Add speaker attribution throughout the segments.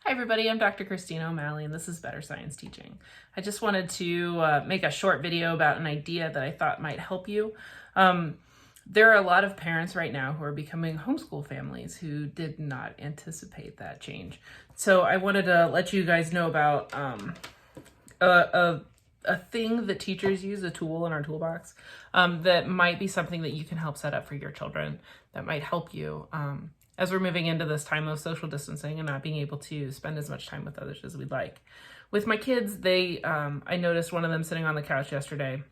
Speaker 1: Hi everybody, I'm Dr. Christina O'Malley and this is Better Science Teaching. I just wanted to make a short video about an idea that I thought might help you. There are a lot of parents right now who are becoming homeschool families who did not anticipate that change. So I wanted to let you guys know about a thing that teachers use, a tool in our toolbox, that might be something that you can help set up for your children that might help you. As we're moving into this time of social distancing and not being able to spend as much time with others as we'd like. With my kids, I noticed one of them sitting on the couch yesterday,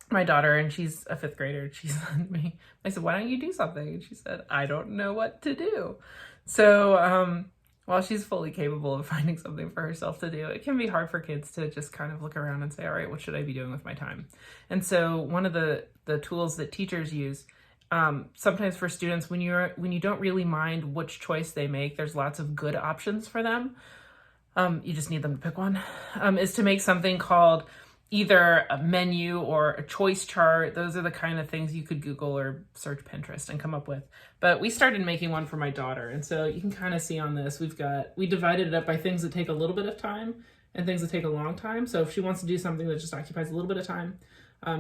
Speaker 1: my daughter, and she's a 5th grader. She said to me, I said, why don't you do something? And she said, I don't know what to do. So while she's fully capable of finding something for herself to do, it can be hard for kids to just kind of look around and say, all right, what should I be doing with my time? And so one of the tools that teachers use, sometimes for students, when you don't really mind which choice they make, there's lots of good options for them. You just need them to pick one, is to make something called either a menu or a choice chart. Those are the kind of things you could Google or search Pinterest and come up with. But we started making one for my daughter. And so you can kind of see on this, we divided it up by things that take a little bit of time and things that take a long time. So if she wants to do something that just occupies a little bit of time,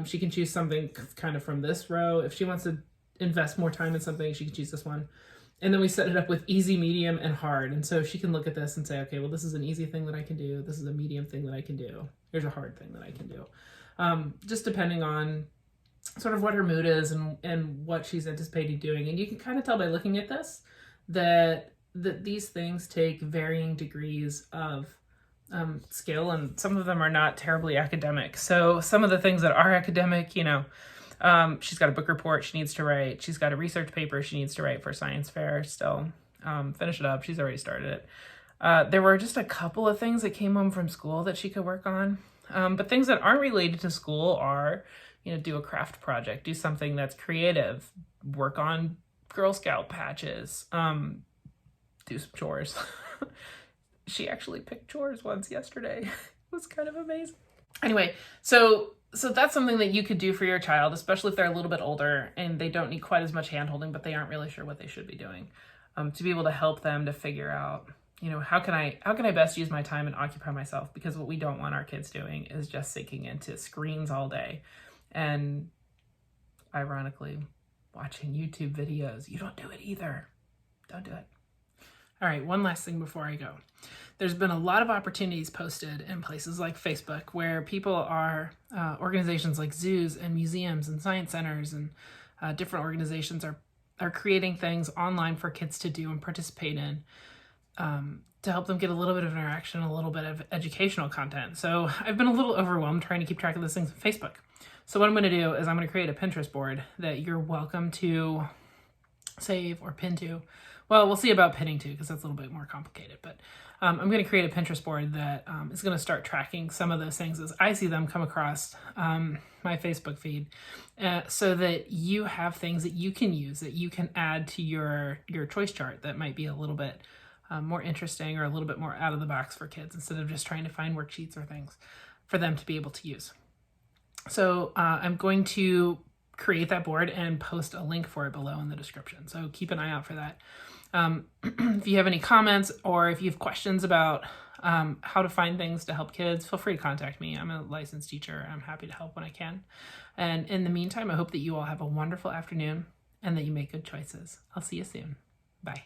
Speaker 1: she can choose something kind of from this row. If she wants to invest more time in something, she can choose this one. And then we set it up with easy, medium, and hard. And so she can look at this and say, okay, well, this is an easy thing that I can do. This is a medium thing that I can do. Here's a hard thing that I can do. Just depending on sort of what her mood is and what she's anticipating doing. And you can kind of tell by looking at this that these things take varying degrees of skill, and some of them are not terribly academic. So some of the things that are academic, she's got a book report she needs to write. She's got a research paper she needs to write for science fair still. Finish it up. She's already started it. There were just a couple of things that came home from school that she could work on. But things that aren't related to school are, do a craft project, do something that's creative, work on Girl Scout patches, do some chores. She actually picked chores once yesterday. It was kind of amazing. Anyway, so that's something that you could do for your child, especially if they're a little bit older and they don't need quite as much hand-holding, but they aren't really sure what they should be doing, to be able to help them to figure out, how can I best use my time and occupy myself? Because what we don't want our kids doing is just sinking into screens all day and, ironically, watching YouTube videos. You don't do it either. Don't do it. All right, one last thing before I go. There's been a lot of opportunities posted in places like Facebook where people are, organizations like zoos and museums and science centers and different organizations are creating things online for kids to do and participate in to help them get a little bit of interaction, a little bit of educational content. So I've been a little overwhelmed trying to keep track of those things on Facebook. So what I'm going to do is I'm going to create a Pinterest board that you're welcome to save or pin to. Well, we'll see about pinning to, because that's a little bit more complicated, but I'm going to create a Pinterest board that is going to start tracking some of those things as I see them come across my Facebook feed, so that you have things that you can use, that you can add to your choice chart that might be a little bit more interesting or a little bit more out of the box for kids, instead of just trying to find worksheets or things for them to be able to use. So I'm going to create that board and post a link for it below in the description. So keep an eye out for that. If you have any comments or if you have questions about how to find things to help kids, feel free to contact me. I'm a licensed teacher. I'm happy to help when I can. And in the meantime, I hope that you all have a wonderful afternoon and that you make good choices. I'll see you soon. Bye.